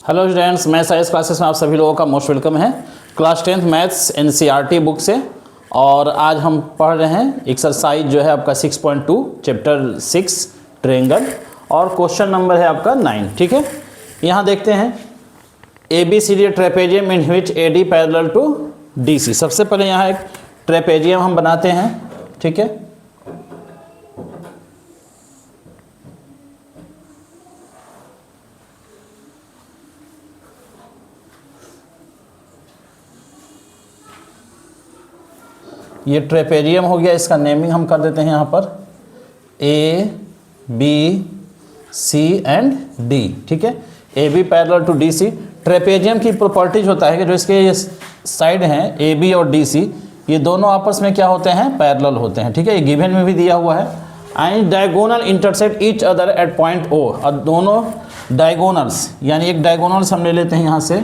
Hello students, मैं science classes में आप सभी लोगों का मोस्ट वेलकम है। Class 10th maths NCERT book से। और आज हम पढ़ रहे हैं एक्सरसाइज जो है आपका 6.2 चैप्टर 6 ट्रायंगल, और क्वेश्चन नंबर है आपका 9। ठीक है, यहाँ देखते हैं ABCD trapezium in which AD parallel to DC। सबसे पहले यहाँ एक ट्रेपेजियम हम बनाते हैं। ठीक है, ये ट्रेपेजियम हो गया, इसका नेमिंग हम कर देते हैं यहाँ पर ABC एंड D। ठीक है, AB parallel to DC। Trapezium की प्रॉपर्टीज होता है कि जो इसके ये साइड हैं AB और DC, ये दोनों आपस में क्या होते हैं, पैरेलल होते हैं। ठीक है, ये गिवन में भी दिया हुआ है। And diagonal intersect each other at point O। और दोनों डायगोनल्स, यानी एक डायगोनल्स हम ले लेते हैं यहाँ से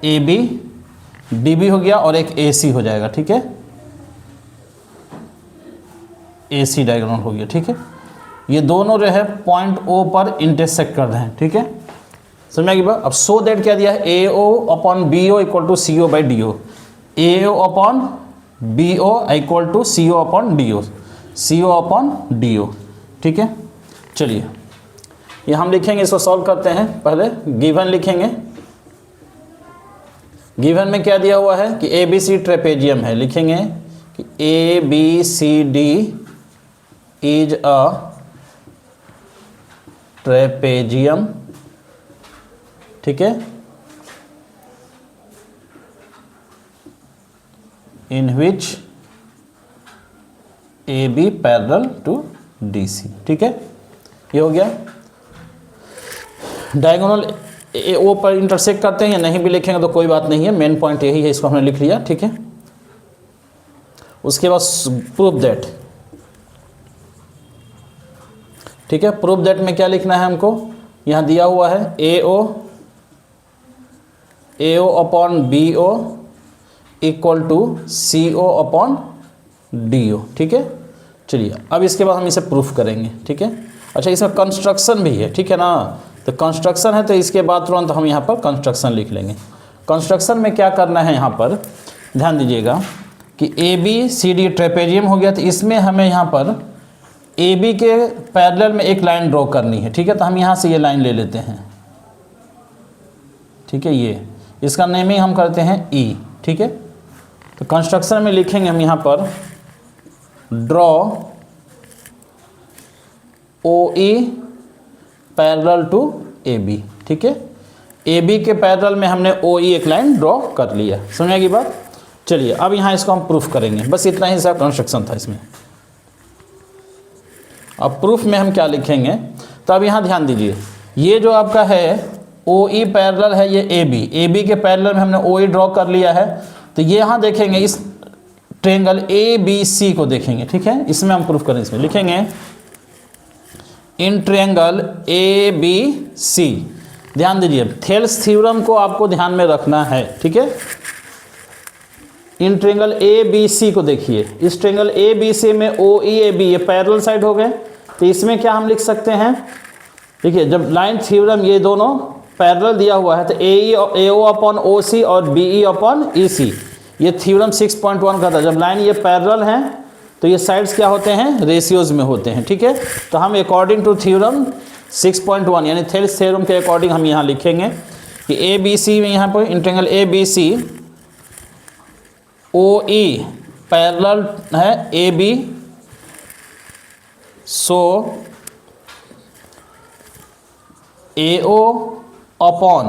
AB, DB हो गया और एक AC हो जाएगा। ठीक है, AC डायगोनल हो गया। ठीक है, ये दोनों जो है पॉइंट O पर इंटरसेक्ट कर रहे हैं। ठीक है, समझ गया। अब सो दैट क्या दिया है, AO upon BO equal to CO by DO। AO upon BO equal to CO upon DO, CO upon DO। ठीक है, चलिए ये हम लिखेंगे, इसको सॉल्व करते हैं। पहले गिवन लिखेंगे। गिवन में क्या दिया हुआ है कि ABC ट्रेपेजियम है, लिखेंगे कि ABCD इज अ ट्रेपेजियम। ठीक है, इन विच AB पैरेलल टू DC। ठीक है, ये हो गया। डायगोनल O पर इंटरसेक्ट करते हैं, या नहीं भी लिखेंगे तो कोई बात नहीं है, मेन पॉइंट यही है, इसको हमने लिख लिया। ठीक है, उसके बाद प्रूफ दैट। ठीक है, प्रूफ दैट में क्या लिखना है हमको, यहाँ दिया हुआ है AO upon BO equal to CO upon DO। ठीक है, चलिए अब इसके बाद हम इसे प्रूफ करेंगे। ठीक है, अच्छा इसमें कंस्ट्रक्शन भी है। ठीक है ना, तो कंस्ट्रक्शन है तो इसके बाद तुरंत हम यहाँ पर कंस्ट्रक्शन लिख लेंगे। कंस्ट्रक्शन में क्या करना है, यहाँ पर ध्यान दीजिएगा कि ABCD ट्रेपेजियम हो गया, तो इसमें हमें यहाँ पर AB के पैरेलल में एक लाइन ड्रॉ करनी है। ठीक है, तो हम यहाँ से ये लाइन ले लेते हैं। ठीक है, ये इसका नेमिंग हम करते हैं E। ठीक है, तो कंस्ट्रक्शन में लिखेंगे हम यहाँ पर draw OE parallel to AB। ठीक है, AB के पैरेलल में हमने OE एक लाइन ड्रॉ कर लिया। समझ की बात। चलिए अब यहाँ इसको हम प्रूफ करेंगे, बस इतना ही सा कंस्ट्रक्शन था इसमें। अब प्रूफ में हम क्या लिखेंगे, तो अब यहाँ ध्यान दीजिए, ये जो आपका है OE पैरेलल है, ये AB के पैरेलल में हमने OE ड्रॉ कर लिया है। तो ये यहाँ देखेंगे इस ट्रायंगल ABC को देखेंगे। ठीक है, इसमें हम प्रूफ करेंगे, इसमें लिखेंगे इन ट्रायंगल ABC। ध्यान दीजिए, थेल्स थ्योरम को आपको ध्यान में रखना है। ठीक है, इन ट्रायंगल ABC को देखिए, इस ट्रायंगल ABC में OEAB ये पैरेलल साइड हो गए, तो इसमें क्या हम लिख सकते हैं, देखिए जब लाइन थ्योरम ये दोनों पैरेलल दिया हुआ है, तो AO अपॉन OC और BE अपॉन EC, ये थ्योरम 6.1 का था। जब लाइन ये पैरेलल हैं तो ये साइड्स क्या होते हैं, रेशियोज में होते हैं। ठीक है, तो हम अकॉर्डिंग टू थ्योरम 6.1 यानी थेल्स थ्योरम के अकॉर्डिंग हम यहाँ लिखेंगे कि ABC में यहाँ पर in triangle ABC OE parallel है AB, सो AO अपॉन,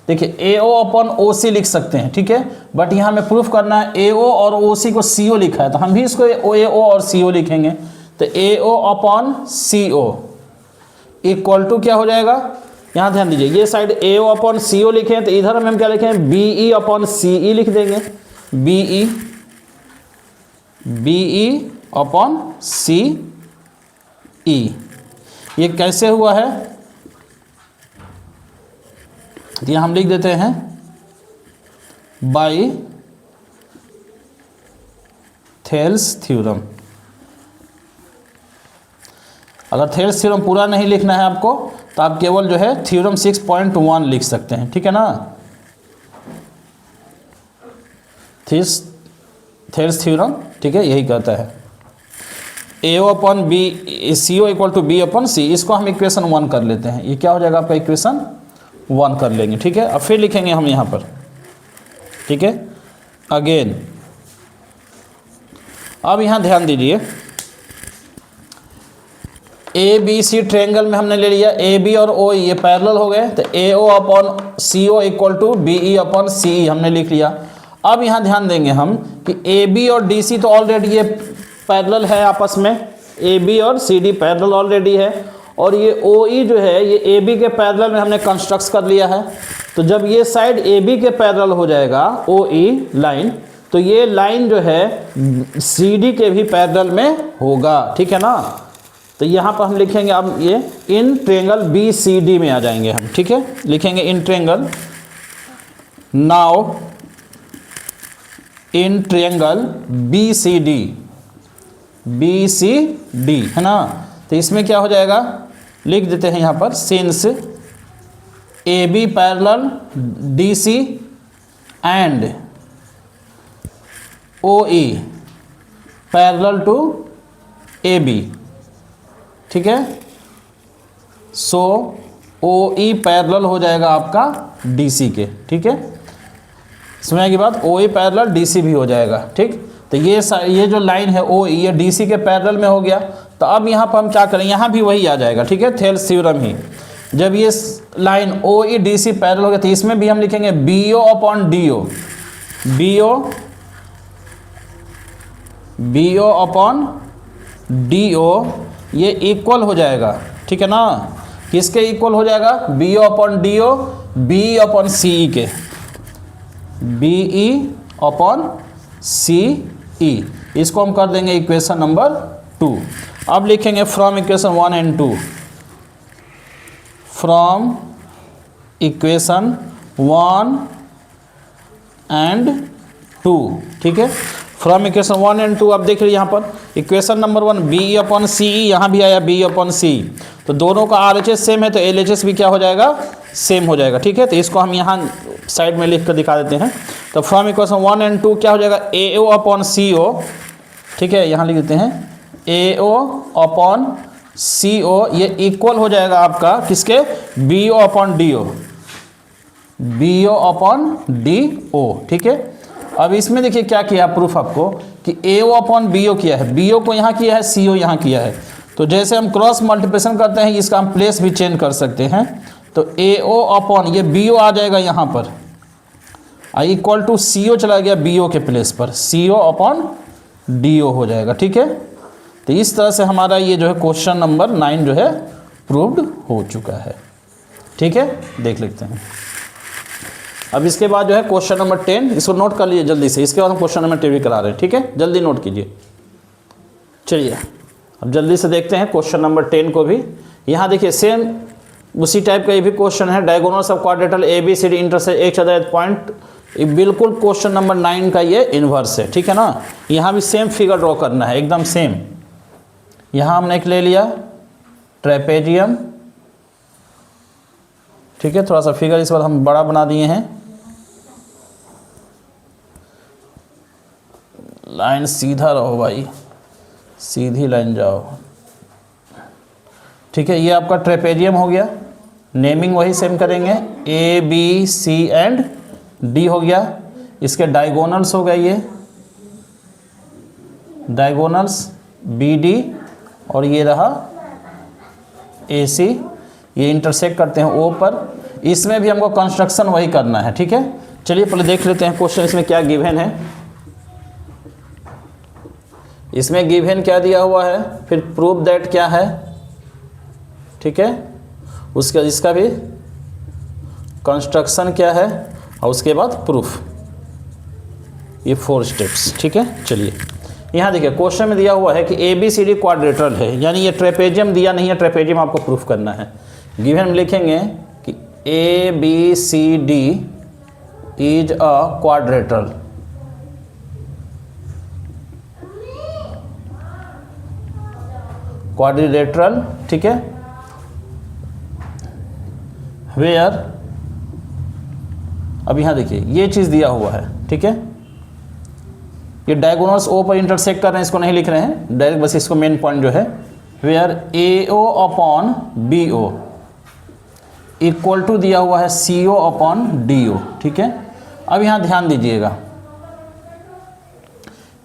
देखिए AO अपॉन OC लिख सकते हैं। ठीक है, बट यहाँ हमें प्रूफ करना है AO और OC को CO लिखा है, तो हम भी इसको AO और CO लिखेंगे। तो AO upon CO equal to क्या हो जाएगा, यहाँ ध्यान दीजिए, ये साइड AO अपॉन CO लिखें, तो इधर हम क्या लिखें, BE अपॉन CE लिख देंगे। BE अपॉन CE, ये कैसे हुआ है, तो यहाँ हम लिख देते हैं बाई थेल्स थ्योरम। अगर थेल्स थ्योरम पूरा नहीं लिखना है आपको तो आप केवल जो है थ्योरम 6.1 लिख सकते हैं, ठीक है ना। थेल्स थ्योरम, ठीक है, यही कहता है A/B CO=B/C। इसको हम इक्वेशन 1 कर लेते हैं। ये क्या हो जाएगा आपका इक्वेशन 1 कर लेंगे, ठीक है। अब फिर लिखेंगे हम यहाँ पर, ठीक है, अगेन। अब यहाँ ध्यान दीजिए, ABC ट्रायंगल में हमने ले लिया AB और OE ये पैरेलल हो गए, तो AO/CO BE/CE हमने लिख लिया। अब यहाँ ध्यान देंगे हम कि AB और DC तो ऑलरेडी ये पैरेलल है आपस में, AB और CD पैरेलल ऑलरेडी है, और ये OE जो है ये AB के पैरेलल में हमने कंस्ट्रक्ट कर लिया है। तो जब ये साइड AB के पैरेलल हो जाएगा OE लाइन, तो ये लाइन जो है CD के भी पैरेलल में होगा, ठीक है ना। तो यहाँ पर हम लिखेंगे, अब ये इन ट्रायंगल BCD में आ जाएंगे हम, ठीक है। लिखेंगे in triangle, now in triangle BCD है ना। तो इसमें क्या हो जाएगा, लिख देते हैं यहाँ पर, since AB parallel DC and OE parallel to AB, ठीक है। सो OE पैरेलल हो जाएगा आपका DC के, ठीक है। सुनिए की बात, OE पैरेलल DC भी हो जाएगा, ठीक। तो ये जो लाइन है OE ये DC के पैरेलल में हो गया। तो अब यहाँ पर हम क्या करें, यहाँ भी वही आ जाएगा, ठीक है, थेल्स थ्योरम ही। जब ये लाइन OE DC पैरेलल हो गया तो इसमें भी हम लिखेंगे BO/DO, BO/DO ये इक्वल हो जाएगा, ठीक है ना। किसके इक्वल हो जाएगा, BO/DO BE/CE के, BE/CE। इसको हम कर देंगे इक्वेशन नंबर 2। अब लिखेंगे from equation 1 and 2, from equation 1 and 2, ठीक है। फ्रॉम इक्वेशन 1 एंड 2 अब देख लीजिए यहाँ पर इक्वेशन नंबर 1 BE/CE, यहाँ भी आया BE/CE, तो दोनों का RHS सेम है तो LHS भी क्या हो जाएगा, सेम हो जाएगा, ठीक है। तो इसको हम यहाँ साइड में लिख कर दिखा देते हैं। तो फ्रॉम इक्वेशन 1 एंड 2 क्या हो जाएगा, AO/CO, ठीक है, यहाँ लिख देते हैं AO/CO, ये इक्वल हो जाएगा आपका किसके, BO/DO, ठीक है। अब इसमें देखिए क्या किया प्रूफ आपको कि AO/BO किया है, BO को यहाँ किया है, CO यहाँ किया है। तो जैसे हम क्रॉस मल्टीप्लिकेशन करते हैं इसका हम प्लेस भी चेंज कर सकते हैं। तो AO/ ये BO आ जाएगा यहाँ पर, इक्वल टू CO चला गया BO के प्लेस पर, CO/DO हो जाएगा, ठीक है। तो इस तरह से हमारा ये जो है क्वेश्चन नंबर 9 जो है प्रूव्ड हो चुका है, ठीक है। देख लेते हैं। अब इसके बाद जो है क्वेश्चन नंबर 10, इसको नोट कर लीजिए जल्दी से। इसके बाद हम क्वेश्चन नंबर 10 भी करा रहे हैं, ठीक है, जल्दी नोट कीजिए। चलिए अब जल्दी से देखते हैं क्वेश्चन नंबर 10 को भी। यहाँ देखिए सेम उसी टाइप का ये भी क्वेश्चन है, diagonals of quadrilateral ABCD intersect H other point. बिल्कुल क्वेश्चन नंबर 9 का ये इन्वर्स है, ठीक है ना। यहाँ भी सेम फिगर ड्रॉ करना है, एकदम सेम। यहाँ हमने एक ले लिया ट्रेपेजियम, ठीक है। थोड़ा सा फिगर इस बार हम बड़ा बना दिए हैं। लाइन सीधा रहो भाई, सीधी लाइन जाओ, ठीक है। ये आपका ट्रेपेजियम हो गया, नेमिंग वही सेम करेंगे, ABC एंड D हो गया। इसके डायगोनल्स हो गए, ये डायगोनल्स BD और ये रहा AC, ये इंटरसेक्ट करते हैं O पर। इसमें भी हमको कंस्ट्रक्शन वही करना है, ठीक है। चलिए पहले देख लेते हैं क्वेश्चन इसमें क्या गिवन है। इसमें गिवन क्या दिया हुआ है, फिर प्रूफ दैट क्या है, ठीक है। उसका इसका भी कंस्ट्रक्शन क्या है और उसके बाद प्रूफ, ये 4 स्टेप्स, ठीक है। चलिए यहाँ देखिए क्वेश्चन में दिया हुआ है कि ABCD क्वाड्रेटरल है, यानी ये ट्रेपेजियम दिया नहीं है, ट्रेपेजियम आपको प्रूफ करना है। गिवन में लिखेंगे कि ABCD is a quadrilateral, quadrilateral, ठीक है, वेयर, अब यहाँ देखिए ये चीज़ दिया हुआ है, ठीक है, ये डायगोनल्स ओ पर इंटरसेक्ट कर रहे हैं, इसको नहीं लिख रहे हैं डायरेक्ट, बस इसको मेन पॉइंट जो है where AO upon BO equal to दिया हुआ है CO अपॉन DO, ठीक है। अब यहाँ ध्यान दीजिएगा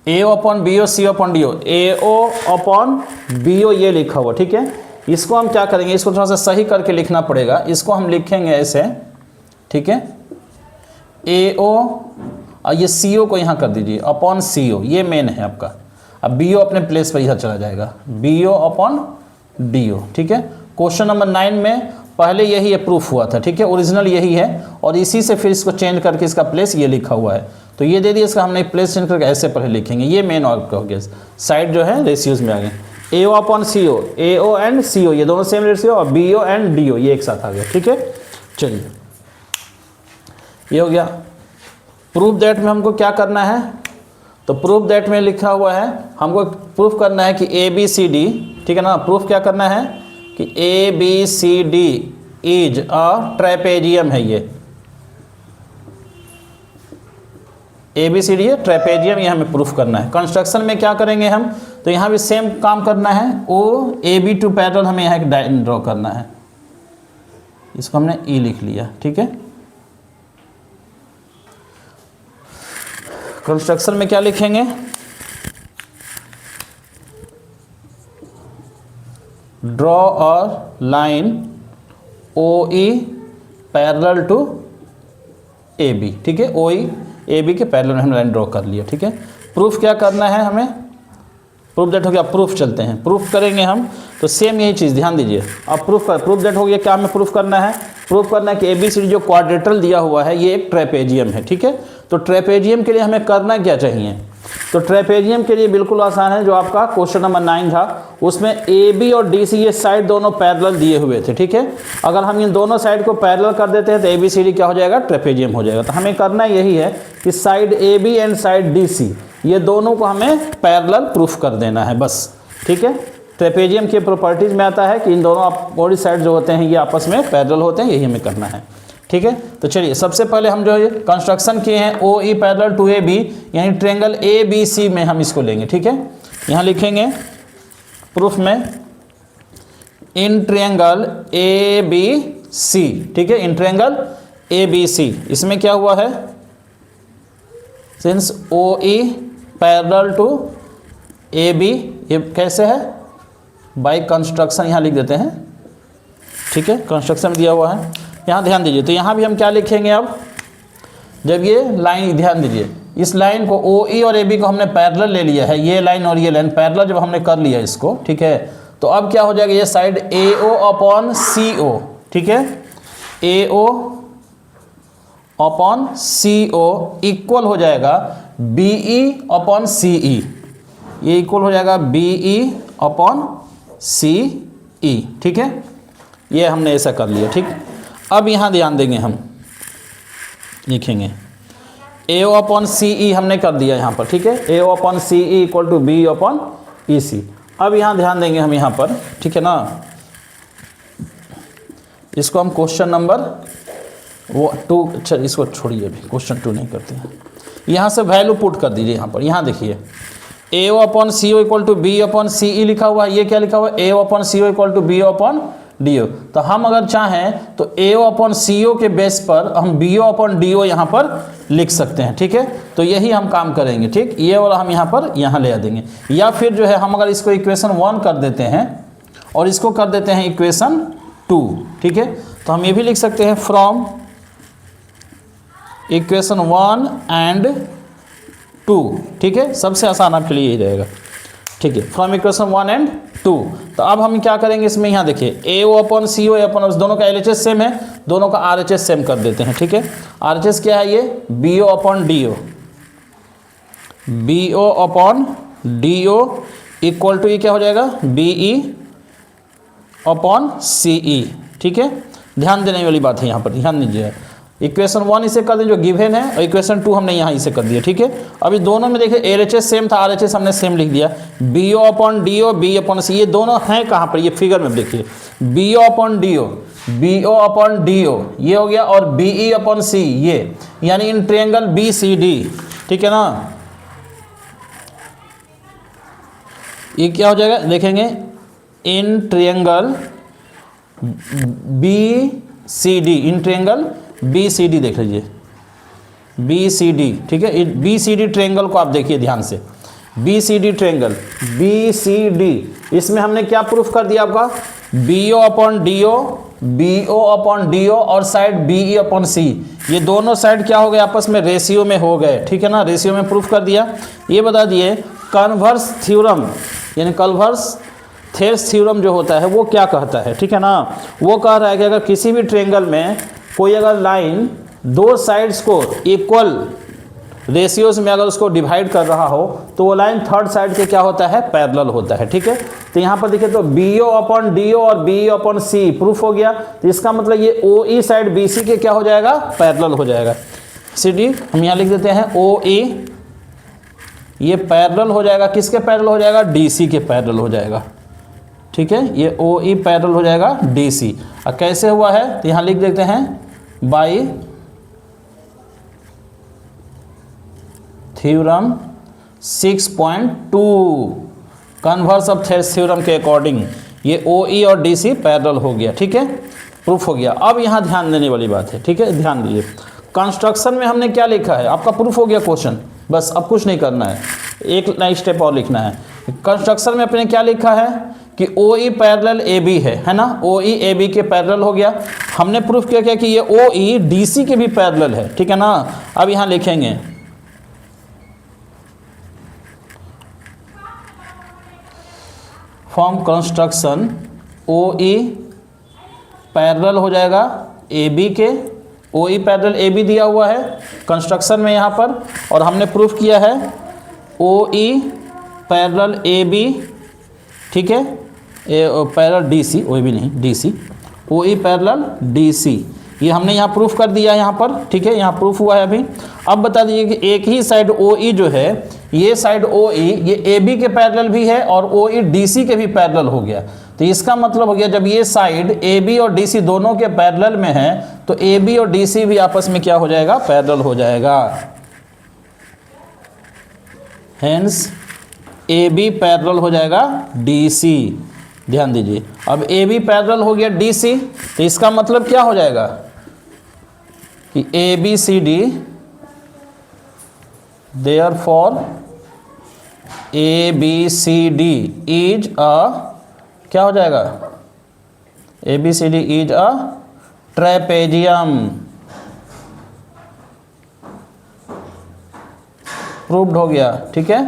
AO upon BO CO upon DO, AO upon BO ये लिखा हुआ, ठीक है। इसको हम क्या करेंगे, इसको थोड़ा सा सही करके लिखना पड़ेगा, इसको हम लिखेंगे ऐसे, ठीक है, AO और ये CO को यहाँ कर दीजिए अपॉन CO, ये मेन है आपका। अब BO अपने प्लेस पर इधर चला जाएगा, BO अपॉन DO, ठीक है। क्वेश्चन नंबर 9 में पहले यही प्रूफ हुआ था, ठीक है, ओरिजिनल यही है, और इसी से फिर इसको चेंज करके इसका प्लेस ये लिखा हुआ है, तो ये दे दिया, इसका हमने प्लेस चेंज करके ऐसे पहले लिखेंगे, ये मेन आपका हो गया। साइड जो है रेशियोज में आ गए, AO upon CO, AO and CO ये दोनों सेम रेशियो, और BO एंड DO ये एक साथ आ गया, ठीक है। चलिए ये हो गया। प्रूफ दैट में हमको क्या करना है, तो प्रूफ दैट में लिखा हुआ है हमको प्रूफ करना है कि ABCD, ठीक है ना, प्रूफ क्या करना है कि ABCD इज अ ट्रेपेजियम है, ये ABCD है ट्रेपेजियम, ये हमें प्रूफ करना है। कंस्ट्रक्शन में क्या करेंगे हम, तो यहाँ भी सेम काम करना है, OAB टू पैरेलल हमें यहाँ एक डायग्राम ड्रॉ करना है, इसको हमने E लिख लिया, ठीक है। कंस्ट्रक्शन में क्या लिखेंगे, draw a line OE parallel to AB, ठीक है, OE AB के पैरेलल में हमने लाइन ड्रॉ कर लिया, ठीक है। प्रूफ क्या करना है हमें, प्रूफ दैट हो गया, प्रूफ चलते हैं, प्रूफ करेंगे हम, तो सेम यही चीज़ ध्यान दीजिए। अब प्रूफ दैट हो गया, क्या हमें प्रूफ करना है, प्रूफ करना है कि ABCD जो क्वाड्रेटरल दिया हुआ है ये एक ट्रेपेजियम है, ठीक है। तो ट्रेपेजियम के लिए हमें करना क्या चाहिए, तो ट्रेपेजियम के लिए बिल्कुल आसान है, जो आपका क्वेश्चन नंबर 9 था उसमें AB और DC ये साइड दोनों पैरेलल दिए हुए थे, ठीक है। अगर हम इन दोनों साइड को पैरेलल कर देते हैं तो ABCD क्या हो जाएगा, ट्रेपेजियम हो जाएगा। तो हमें करना यही है कि side AB and side DC ये दोनों को हमें पैरेलल प्रूफ कर देना है, बस, ठीक है। ट्रेपेजियम के प्रॉपर्टीज में आता है कि इन दोनों अपोजिट साइड जो होते हैं ये आपस में पैरेलल होते हैं, यही हमें करना है, ठीक है। तो चलिए सबसे पहले हम जो ये कंस्ट्रक्शन किए हैं OE पैरेलल टू AB, यानी ट्रायंगल ABC में हम इसको लेंगे, ठीक है। यहाँ लिखेंगे प्रूफ में इन ट्रायंगल ABC, ठीक है, इन ट्रायंगल ABC, इसमें क्या हुआ है, since OE parallel to AB, ये कैसे है, बाय कंस्ट्रक्शन यहाँ लिख देते हैं, ठीक है, कंस्ट्रक्शन में दिया हुआ है। यहाँ ध्यान दीजिए, तो यहाँ भी हम क्या लिखेंगे, अब जब ये लाइन, ध्यान दीजिए, इस लाइन को OE और AB को हमने पैरेलल ले लिया है, ये लाइन और ये लाइन पैरेलल जब हमने कर लिया इसको, ठीक है, तो अब क्या हो जाएगा, ये साइड AO अपॉन CO, ठीक है, AO अपॉन CO इक्वल हो जाएगा BE अपॉन CE, ये इक्वल हो जाएगा BE अपॉन CE, ठीक है, ये हमने ऐसा कर लिया, ठीक। अब यहाँ ध्यान देंगे, हम लिखेंगे AO अपॉन CE हमने कर दिया यहाँ पर, ठीक है, AO upon CE equal to BE upon EC। अब यहाँ ध्यान देंगे हम यहाँ पर, ठीक है ना, इसको हम क्वेश्चन नंबर 2, अच्छा इसको छोड़िए, अभी क्वेश्चन 2 नहीं करते हैं, यहाँ से वैल्यू पुट कर दीजिए यहाँ पर। यहाँ देखिए AO upon CO equal to BE upon CE लिखा हुआ है, ये क्या लिखा हुआ है, AO upon CO equal to BO upon DO। तो हम अगर चाहें तो AO अपॉन CO के बेस पर हम BO अपॉन DO यहाँ पर लिख सकते हैं, ठीक है। तो यही हम काम करेंगे, ठीक, ये वाला हम यहाँ पर यहाँ ले आ देंगे, या फिर जो है हम अगर इसको इक्वेशन 1 कर देते हैं और इसको कर देते हैं इक्वेशन 2, ठीक है, तो हम ये भी लिख सकते हैं फ्रॉम इक्वेशन 1 एंड 2, ठीक है, सबसे आसान आपके लिए यही रहेगा, ठीक है, फ्रॉम इक्वेशन 1 एंड 2। तो अब हम क्या करेंगे इसमें, यहाँ देखिए AO अपॉन CO अपॉन, दोनों का LHS सेम है, दोनों का RHS सेम कर देते हैं, ठीक है। RHS क्या है, ये BO upon DO, BO upon DO equal to ये क्या हो जाएगा, BE अपॉन CE, ठीक है। ध्यान देने वाली बात है यहाँ पर, ध्यान दीजिए, इक्वेशन 1 इसे कर दें जो गिवन है, और इक्वेशन 2 हमने यहाँ इसे कर दिया, ठीक है। अभी दोनों में देखिए एलएचएस सेम था, आरएचएस हमने सेम लिख दिया, BO upon DO, B upon C, ये दोनों हैं कहाँ पर, ये फिगर में देखिए, BO upon DO, BO upon DO ये हो गया, और बीई अपॉन सी ये, यानी in triangle B C D, ठीक है ना। ये क्या हो जाएगा देखेंगे, in triangle B C D, in triangle B C D देख लीजिए, बी सी डी, ठीक है। बी सी डी ट्रायंगल को आप देखिए ध्यान से, B C D triangle, B C D, इसमें हमने क्या प्रूफ कर दिया आपका, BO upon DO, BO upon DO और साइड बीई अपॉन सी, ये दोनों साइड क्या हो गए आपस में रेशियो में हो गए, ठीक है ना, रेशियो में प्रूफ कर दिया। ये बता दिए कन्वर्स थ्योरम, यानी कन्वर्स थेरस थ्योरम जो होता है वो क्या कहता है, ठीक है ना। वो कह रहा है कि अगर किसी भी ट्रायंगल में कोई अगर लाइन दो साइड्स को इक्वल रेशियोज में अगर उसको डिवाइड कर रहा हो तो वो लाइन थर्ड साइड के क्या होता है, पैरेलल होता है, ठीक है। तो यहाँ पर देखिए तो बीओ अपॉन डीओ और बीई अपॉन सी प्रूफ हो गया, तो इसका मतलब ये ओई साइड बीसी के क्या हो जाएगा, पैरेलल हो जाएगा। सी डी हम यहाँ लिख देते हैं ओई, ये पैरेलल हो जाएगा, किसके पैरेलल हो जाएगा, डीसी के पैरेलल हो जाएगा, ठीक है। ये ओ ई पैरेलल हो जाएगा डी सी। और कैसे हुआ है तो यहाँ लिख देते हैं by theorem 6.2 converse of Therese theorem के अकॉर्डिंग ये ओ ई और डी सी पैरेलल हो गया, ठीक है, प्रूफ हो गया। अब यहाँ ध्यान देने वाली बात है, ठीक है, ध्यान दीजिए। कंस्ट्रक्शन में हमने क्या लिखा है, आपका प्रूफ हो गया क्वेश्चन, बस अब कुछ नहीं करना है, एक नई स्टेप और लिखना है। कंस्ट्रक्शन में अपने क्या लिखा है कि ओ ई पैरेलल ए बी है ना, ओ ई ए बी के पैरेलल हो गया। हमने प्रूफ किया क्या कि ये ओ ई डी सी के भी पैरेलल है, ठीक है ना। अब यहाँ लिखेंगे फॉर्म कंस्ट्रक्शन ओ ई पैरेलल हो जाएगा ए बी के, ओ ई पैरेलल ए बी दिया हुआ है कंस्ट्रक्शन में यहाँ पर, और हमने प्रूफ किया है ओ ई पैरेलल ए बी, ठीक है, पैरेलल डी सी, ओ भी नहीं डी सी, ओ ई पैरेलल डी सी, ये हमने यहाँ प्रूफ कर दिया यहाँ पर, ठीक है, यहाँ प्रूफ हुआ है अभी। अब बता दीजिए कि एक ही साइड ओ ई जो है, ये साइड ओ ई ये ए बी के पैरेलल भी है और ओ ई डी सी के भी पैरेलल हो गया। तो इसका मतलब हो गया जब ये साइड ए बी और डी सी दोनों के पैरेलल में है तो ए बी और डी सी भी आपस में क्या हो जाएगा, पैरेलल हो जाएगा। हेंस ए बी पैरेलल हो जाएगा डी सी, ध्यान दीजिए। अब ए बी पैरेलल हो गया डी सी, तो इसका मतलब क्या हो जाएगा कि A B C D therefore A B C D is a, क्या हो जाएगा, A B C D is a trapezium, proved हो गया, ठीक है।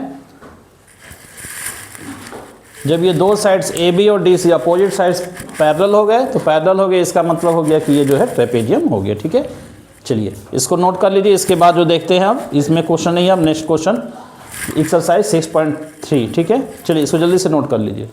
जब ये दो साइड्स ए बी और D C opposite sides parallel हो गए तो पैरेलल हो गए, इसका मतलब हो गया कि ये जो है ट्रेपेजियम हो गया, ठीक है। चलिए इसको नोट कर लीजिए, इसके बाद जो देखते हैं अब इसमें क्वेश्चन नहीं है, अब नेक्स्ट क्वेश्चन एक्सरसाइज 6.3, ठीक है। चलिए इसको जल्दी से नोट कर लीजिए।